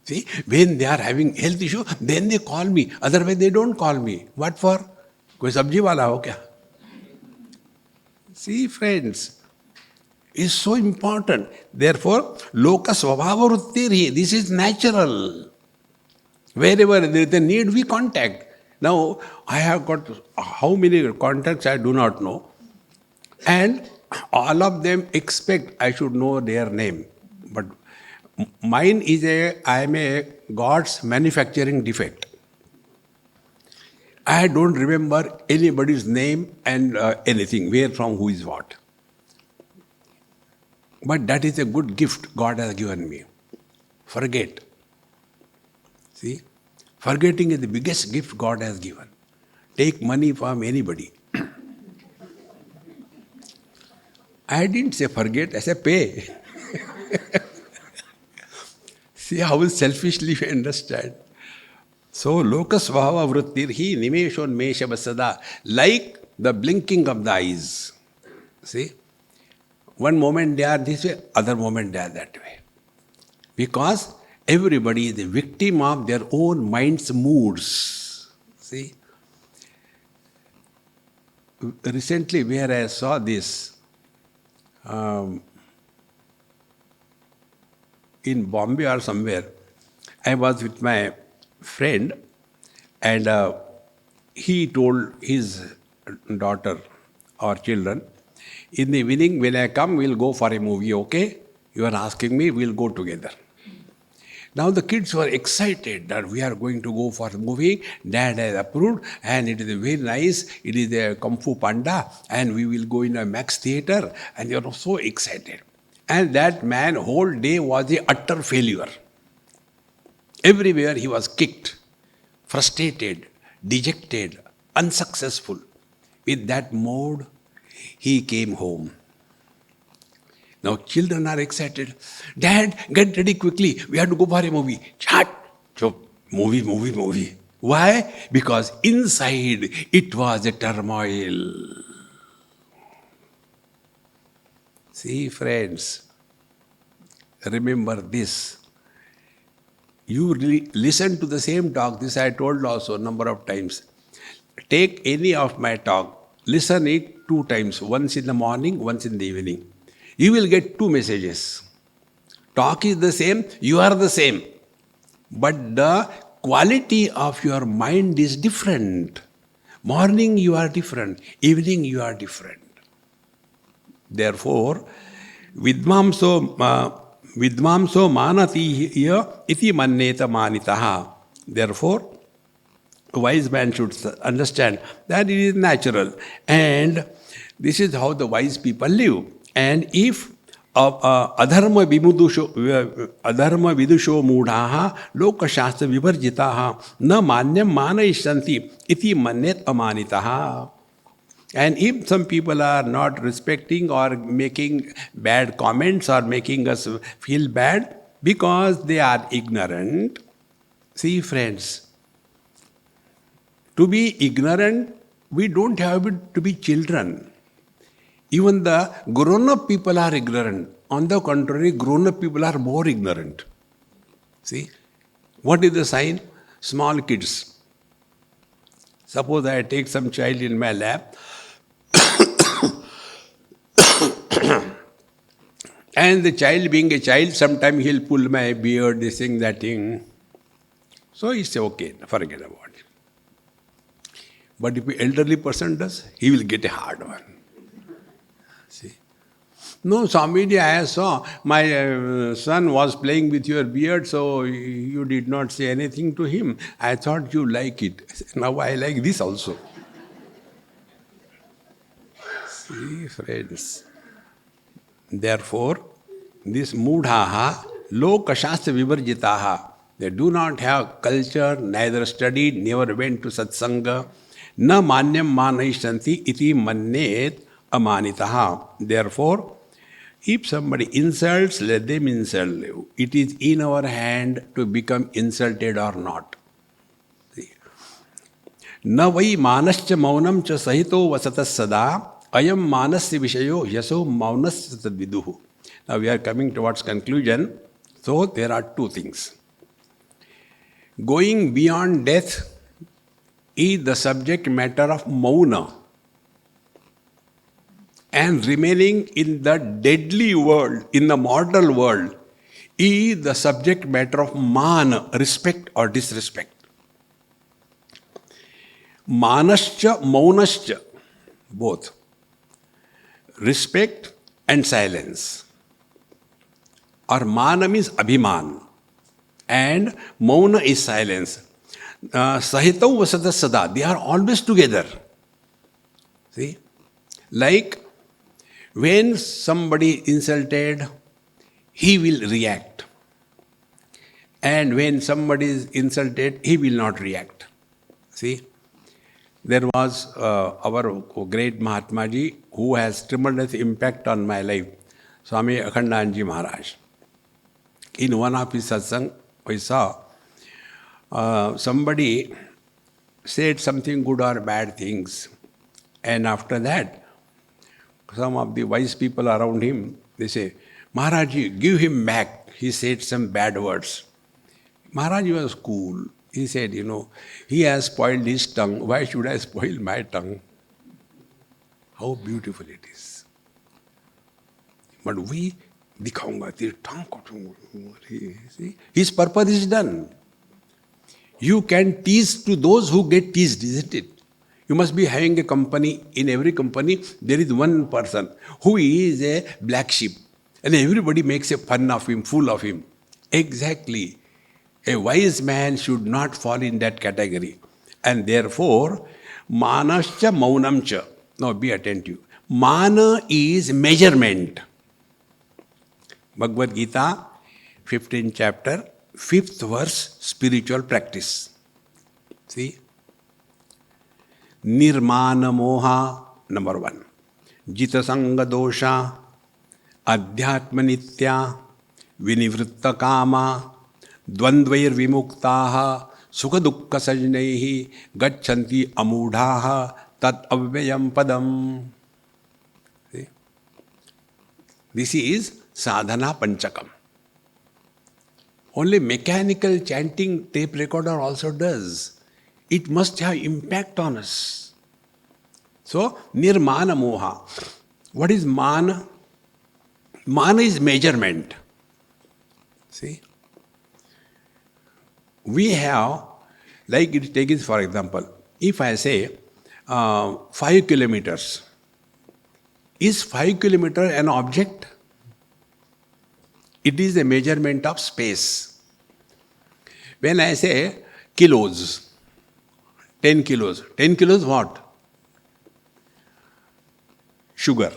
See, when they are having health issue, then they call me. Otherwise, they don't call me. What for? Koi sabji wala ho kya? See, friends, is so important. Therefore, loka svabhava vrittir, this is natural. Wherever there is a need, we contact. Now, I have got how many contacts I do not know. And all of them expect I should know their name. But mine is I am a God's manufacturing defect. I don't remember anybody's name and anything, where from, who is what. But that is a good gift God has given me. Forget. See? Forgetting is the biggest gift God has given. Take money from anybody. I didn't say forget, I said pay. See how selfishly we understand. So, lokasvahava vrittirhi nimeshon meshavasada, like the blinking of the eyes. See? One moment they are this way, other moment they are that way. Because everybody is a victim of their own mind's moods. See? Recently, where I saw this, in Bombay or somewhere, I was with my friend, and he told his daughter or children, in the evening when I come, we'll go for a movie, okay? You are asking me, we'll go together. Now the kids were excited that we are going to go for a movie. Dad has approved, and it is very nice. It is a Kung Fu Panda, and we will go in a Max theater, and they are so excited. And that man whole day was a utter failure. Everywhere he was kicked, frustrated, dejected, unsuccessful. With that mode, he came home. Now children are excited. Dad, get ready quickly. We have to go for a movie. Chat. Movie. Why? Because inside it was a turmoil. See, friends, remember this. You listen to the same talk. This I told also a number of times. Take any of my talk. Listen it 2 times. Once in the morning, once in the evening. You will get 2 messages. Talk is the same, you are the same. But the quality of your mind is different. Morning you are different, evening you are different. Therefore, vidmamso manati iti manneta manitaha. Therefore, a wise man should understand that it is natural. And this is how the wise people live. And if adharma vidusho mudhaha lokashastra vivarjitaha na manyam manayishanti iti mannet amanitaha. And if some people are not respecting or making bad comments or making us feel bad because they are ignorant, see friends, to be ignorant, we don't have to be children. Even the grown-up people are ignorant. On the contrary, grown-up people are more ignorant. See, what is the sign? Small kids. Suppose I take some child in my lap, and the child being a child, sometimes he'll pull my beard, this thing, that thing. So he say, okay, forget about it. But if an elderly person does, he will get a hard one. See? No, Swamiji, I saw my son was playing with your beard, so you did not say anything to him. I thought you like it. Now I like this also. See, friends. Therefore, this mudhaha, lokashastra vivarjitaha, they do not have culture, neither studied, never went to satsanga, na manyam manayishanti iti mannet amanitaha. Therefore, if somebody insults, let them insult. It is in our hand to become insulted or not. See. Na vai manascha maunam cha sahito vasatas sada ayam manasya vishayo yaso maunasya tadviduhu. Now we are coming towards conclusion. So there are 2 things. Going beyond death is the subject matter of mauna. And remaining in the deadly world, in the mortal world, is the subject matter of man, respect or disrespect. Manascha, maunascha, both. Respect and silence. Or mana means abhiman. And mauna is silence. Sahitau vasata sada. They are always together. See? Like when somebody insulted, he will react. And when somebody is insulted, he will not react. See? There was our great Mahatmaji who has tremendous impact on my life, Swami Akhandanji Maharaj. In one of his satsang, we saw somebody said something good or bad things. And after that, some of the wise people around him, they say, Maharaji, give him back. He said some bad words. Maharaj was cool. He said, he has spoiled his tongue. Why should I spoil my tongue? How beautiful it is. But we, दिखाऊंगा तेरे टांग काटूंगा. See, his purpose is done. You can tease to those who get teased, isn't it? You must be having a company. In every company, there is one person who is a black sheep. And everybody makes a fun of him, fool of him. Exactly. A wise man should not fall in that category. And therefore, manascha maunamcha. Now be attentive. Mana is measurement. Bhagavad Gita, 15th chapter, 5th verse, spiritual practice. See? Nirmana moha, number 1. Jita sanga dosha, adhyatma nitya, vinivritta kama, dvandvair vimuktaha, sukha dukkha sajnaihi, gachanti amudhaha, tat avyayam padam. See? This is sadhana panchakam. Only mechanical chanting tape recorder also does. It must have impact on us. So, nirmana moha. What is mana? Mana is measurement. See? We have, like it takes for example, if I say 5 kilometers, is 5 kilometers an object? It is a measurement of space. When I say kilos, 10 kilos. 10 kilos what? Sugar.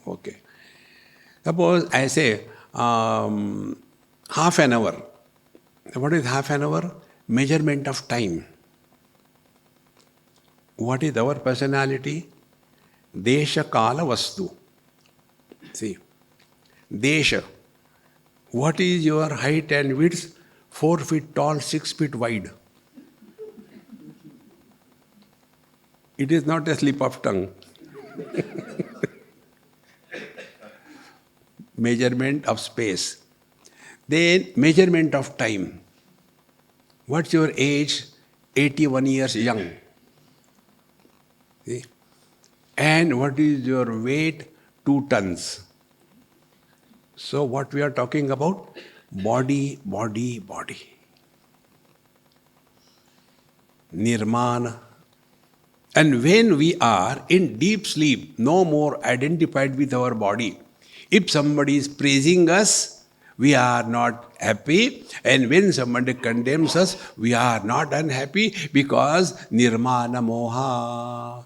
Okay. Suppose I say half an hour. What is half an hour? Measurement of time. What is our personality? Desha kala vastu. See. Desha. What is your height and width? 4 feet tall, 6 feet wide. It is not a slip of tongue. Measurement of space. Then measurement of time. What's your age? 81 years young. See? And what is your weight? 2 tons. So what we are talking about? Body, body, body. Nirmana. And when we are in deep sleep, no more identified with our body. If somebody is praising us, we are not happy. And when somebody condemns us, we are not unhappy because nirmana moha.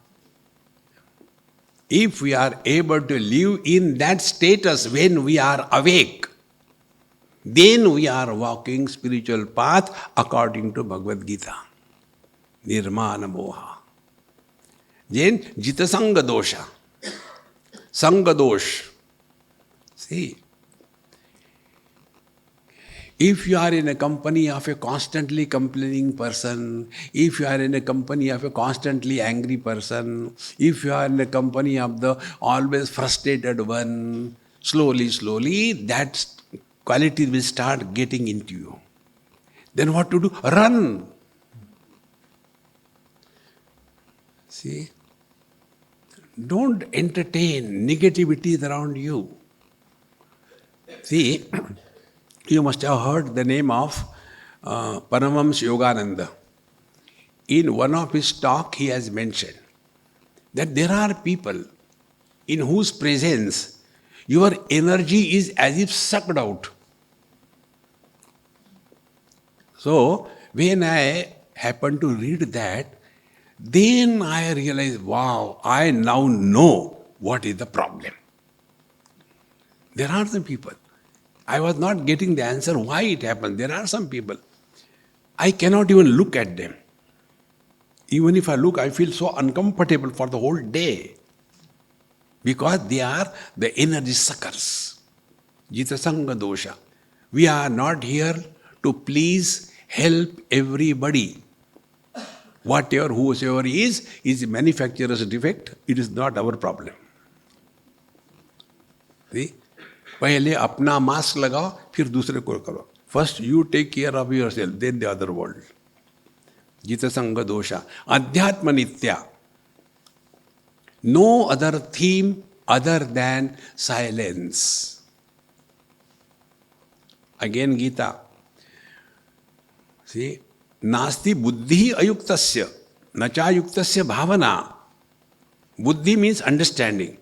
If we are able to live in that status when we are awake, then we are walking spiritual path according to Bhagavad Gita. Nirmana moha. Then jita sanga dosha. Sanga dosh. See, if you are in a company of a constantly complaining person, if you are in a company of a constantly angry person, if you are in a company of the always frustrated one, slowly, that quality will start getting into you. Then what to do? Run. See? Don't entertain negativities around you. See, you must have heard the name of Paramahams Yogananda. In one of his talk, he has mentioned that there are people in whose presence your energy is as if sucked out. So, when I happened to read that, then I realized, wow, I now know what is the problem. There are some people. I was not getting the answer why it happened. There are some people. I cannot even look at them. Even if I look, I feel so uncomfortable for the whole day. Because they are the energy suckers. Jita sanga dosha. We are not here to please, help everybody. Whatever, whosoever is a manufacturer's defect. It is not our problem. See? पहले अपना mask लगाओ, फिर दूसरे को करो. First you take care of yourself, then the other world. Jita sanga dosha. Adhyatma nitya. No other theme other than silence. Again Gita. See, nasti buddhi ayuktasya, nacha yuktasya bhavana. Buddhi means understanding.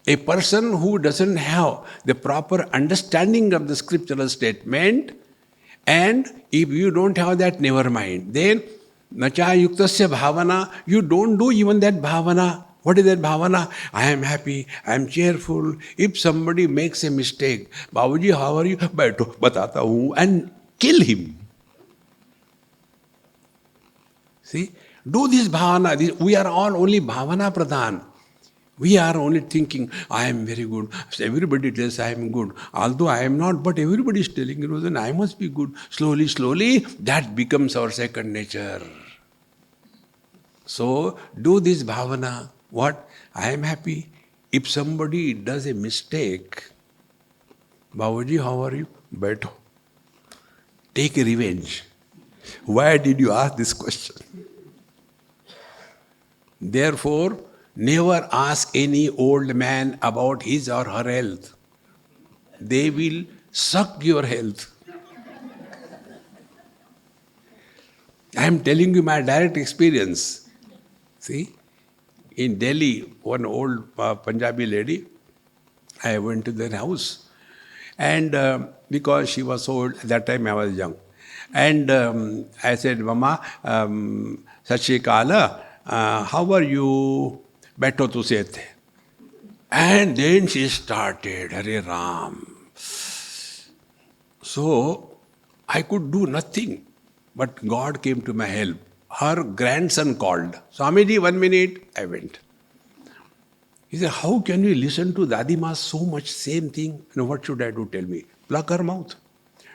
A person who doesn't have the proper understanding of the scriptural statement, and if you don't have that, never mind. Then, nacha yuktasya bhavana, you don't do even that bhavana. What is that bhavana? I am happy, I am cheerful. If somebody makes a mistake, Babuji, how are you? Baito, batata hu, and kill him. See, do this bhavana. We are all only bhavana pradhan. We are only thinking, I am very good. Everybody tells I am good. Although I am not, but everybody is telling you, then I must be good. Slowly, slowly, that becomes our second nature. So, do this bhavana. What? I am happy. If somebody does a mistake, Babaji, how are you? Better. Take a revenge. Why did you ask this question? Therefore, never ask any old man about his or her health. They will suck your health. I am telling you my direct experience. See, in Delhi, one old Punjabi lady, I went to their house. And because she was so old, at that time I was young. And I said, Mama, Sat Shri Akal, how are you? Baito tu se the. And then she started, Hare Ram. So, I could do nothing. But God came to my help. Her grandson called. Swamiji, 1 minute. I went. He said, how can you listen to Dadima so much same thing? No, what should I do? Tell me. Plug her mouth.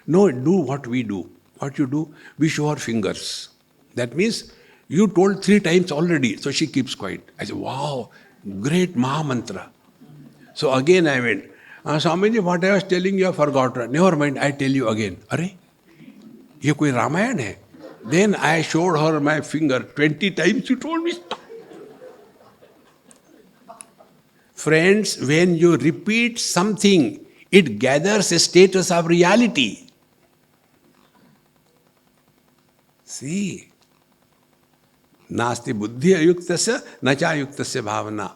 No, do what we do. What you do? We show our fingers. That means, you told 3 times already. So she keeps quiet. I said, wow, great Maha Mantra. So again I went. Swamiji, what I was telling you, I forgot. Never mind, I tell you again. Arey? ये कोई रामायण है? Then I showed her my finger 20 times. She told me stop. Friends, when you repeat something, it gathers a status of reality. See, nasti buddhi ayuktasya, nacha yuktasya bhavana.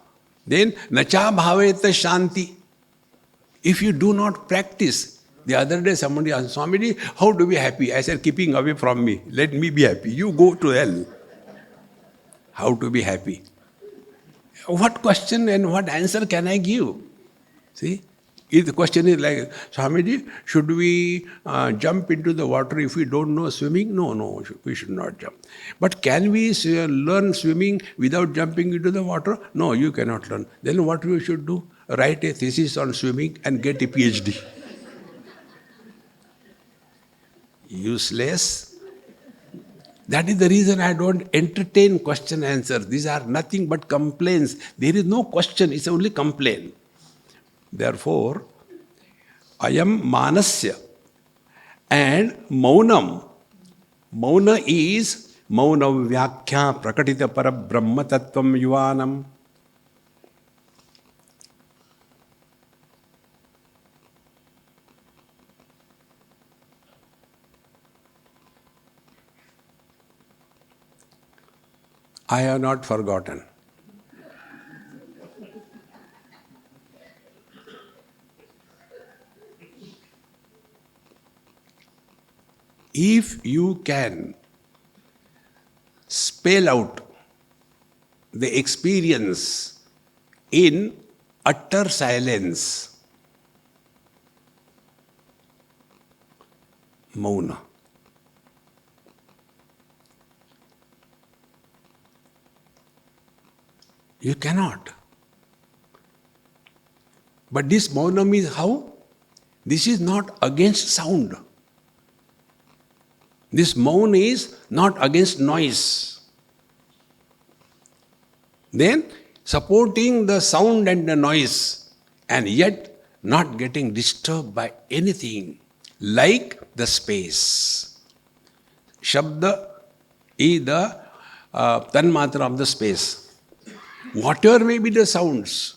Then nacha bhaveta shanti. If you do not practice, the other day somebody asked, Swamiji, how to be happy? I said, keeping away from me. Let me be happy. You go to hell. How to be happy? What question and what answer can I give? See? If the question is like, Swamiji, should we jump into the water if we don't know swimming? No, we should not jump. But can we learn swimming without jumping into the water? No, you cannot learn. Then what we should do? Write a thesis on swimming and get a PhD. Useless. That is the reason I don't entertain question answers. These are nothing but complaints. There is no question, it's only complaint. Therefore, ayam manasya and maunam. Mauna is mauna vyakhya prakatita parabrahma tattvam yuvanam. I have not forgotten. If you can spell out the experience in utter silence, mauna. You cannot. But this maunam is how? This is not against sound. This maun is not against noise. Then supporting the sound and the noise and yet not getting disturbed by anything, like the space. Shabda is the tanmatra of the space. Whatever may be the sounds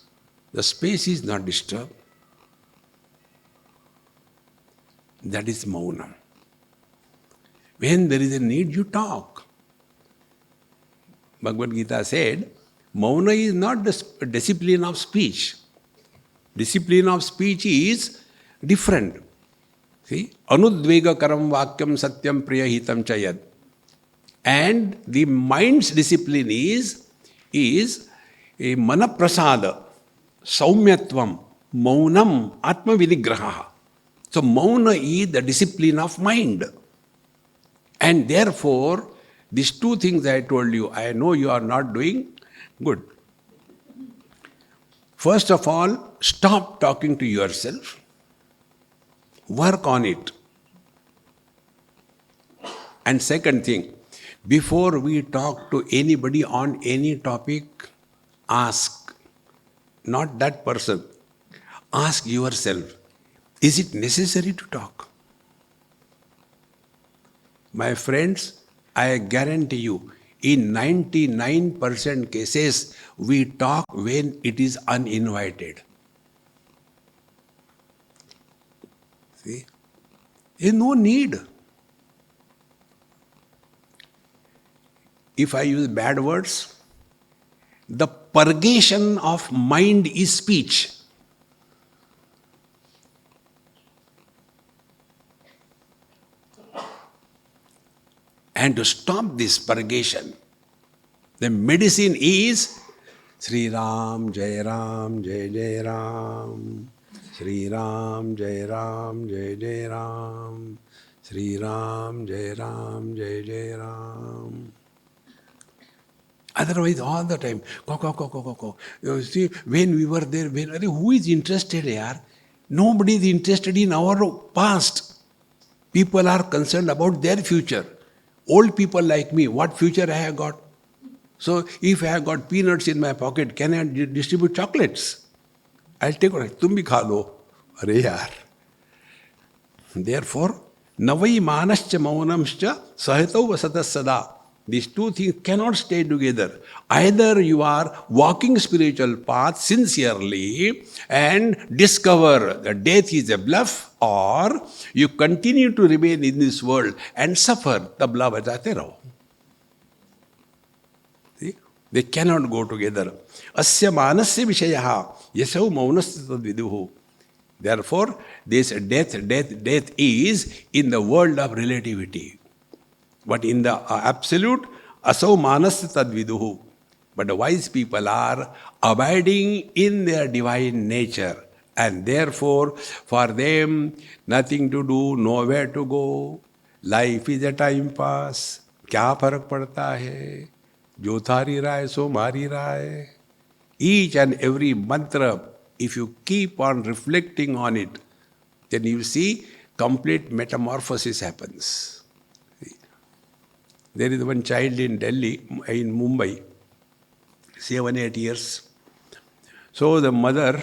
the space is not disturbed. That is maunam. When there is a need, you talk. Bhagavad Gita said, mauna is not the discipline of speech. Discipline of speech is different. See, anudvega karam vakyam satyam priyahitam chayad. And the mind's discipline is a manaprasada, saumyatvam, maunam, atma vinigraha. So mauna is the discipline of mind. And therefore, these two things I told you, I know you are not doing good. First of all, stop talking to yourself. Work on it. And second thing, before we talk to anybody on any topic, ask, not that person, ask yourself, is it necessary to talk? My friends, I guarantee you, in 99% cases, we talk when it is uninvited. See? There is no need. If I use bad words, the purgation of mind is speech. And to stop this purgation, the medicine is Sri Ram, Jai Ram, Jai Jai Ram. Sri Ram, Jai Ram, Jai Jai Ram. Sri Ram, Jai Ram, Jai Jai Ram. Otherwise, all the time, ko. You see, when we were there, who is interested here? Nobody is interested in our past. People are concerned about their future. Old people like me, what future I have got? So, if I have got peanuts in my pocket, can I distribute chocolates? I'll take it. Tum bhi kha lo. Are yaar. Therefore, navai manascha maunamscha sahitau vasatas sada. These two things cannot stay together. Either you are walking spiritual path sincerely and discover that death is a bluff, or you continue to remain in this world and suffer the bluff bajate raho. See? They cannot go together. Asya manasya vishayaha yasau maunasya tadviduhu. Therefore, this death is in the world of relativity. But in the absolute, asau manasya tadviduhu. But the wise people are abiding in their divine nature. And therefore, for them, nothing to do, nowhere to go. Life is a time pass. क्या फर्क पड़ता है? जो थारी राय सो मारी राय. Each and every mantra, if you keep on reflecting on it, then you see complete metamorphosis happens. There is one child in Delhi, in Mumbai, 7-8 years. So the mother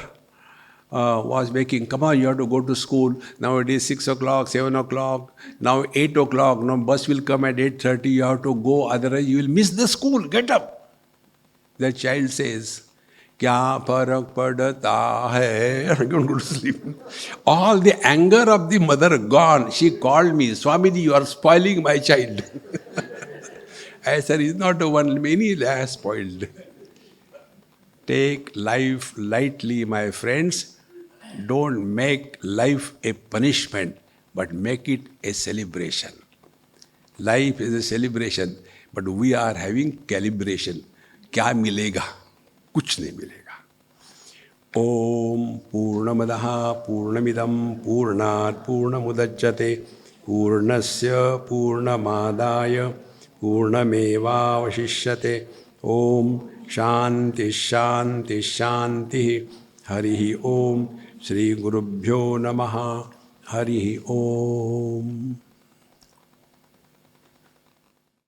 was making, come on, you have to go to school. Now it is 6 o'clock, 7 o'clock, now 8 o'clock, now bus will come at 8:30, you have to go, otherwise you will miss the school, get up. The child says, kya farak padta hai? I'm going to go to sleep. All the anger of the mother gone. She called me, Swamiji, you are spoiling my child. I said, it's not the one, many are spoiled. Take life lightly, my friends. Don't make life a punishment, but make it a celebration. Life is a celebration, but we are having calibration. क्या मिलेगा? कुछ नहीं मिलेगा. ओम पूर्णमदः पूर्णमिदं पूर्णात् पूर्णमुदच्यते पूर्णस्य पूर्णमादाय पूर्णमेवावशिष्यते. ओम शांति शांति शांति. हरि ओम. श्री गुरुभ्यो नमः. हरि ओम.